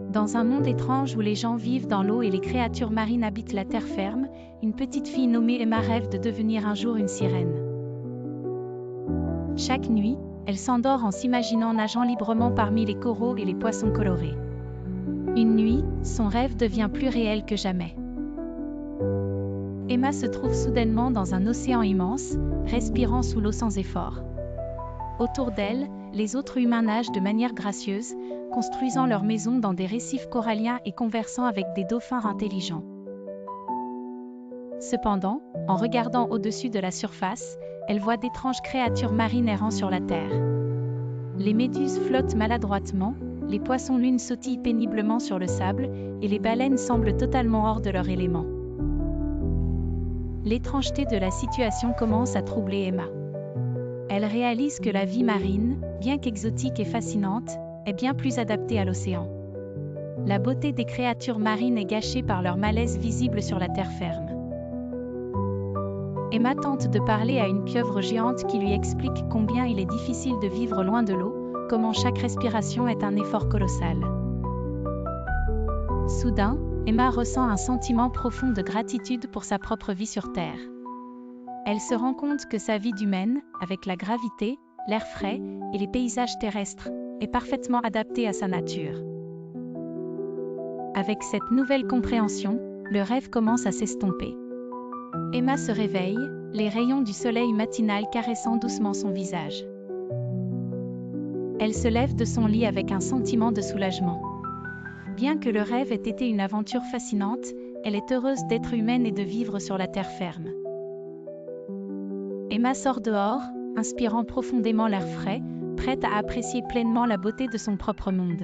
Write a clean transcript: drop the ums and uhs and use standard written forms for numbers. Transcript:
Dans un monde étrange où les gens vivent dans l'eau et les créatures marines habitent la terre ferme, une petite fille nommée Emma rêve de devenir un jour une sirène. Chaque nuit, elle s'endort en s'imaginant nageant librement parmi les coraux et les poissons colorés. Une nuit, son rêve devient plus réel que jamais. Emma se trouve soudainement dans un océan immense, respirant sous l'eau sans effort. Autour d'elle, les autres humains nagent de manière gracieuse, construisant leurs maisons dans des récifs coralliens et conversant avec des dauphins intelligents. Cependant, en regardant au-dessus de la surface, elle voit d'étranges créatures marines errant sur la terre. Les méduses flottent maladroitement, les poissons-lunes sautillent péniblement sur le sable, et les baleines semblent totalement hors de leur élément. L'étrangeté de la situation commence à troubler Emma. Elle réalise que la vie marine, bien qu'exotique et fascinante, est bien plus adaptée à l'océan. La beauté des créatures marines est gâchée par leur malaise visible sur la terre ferme. Emma tente de parler à une pieuvre géante qui lui explique combien il est difficile de vivre loin de l'eau, comment chaque respiration est un effort colossal. Soudain, Emma ressent un sentiment profond de gratitude pour sa propre vie sur Terre. Elle se rend compte que sa vie d'humaine, avec la gravité, l'air frais et les paysages terrestres, est parfaitement adaptée à sa nature. Avec cette nouvelle compréhension, le rêve commence à s'estomper. Emma se réveille, les rayons du soleil matinal caressant doucement son visage. Elle se lève de son lit avec un sentiment de soulagement. Bien que le rêve ait été une aventure fascinante, elle est heureuse d'être humaine et de vivre sur la terre ferme. Emma sort dehors, inspirant profondément l'air frais, prête à apprécier pleinement la beauté de son propre monde.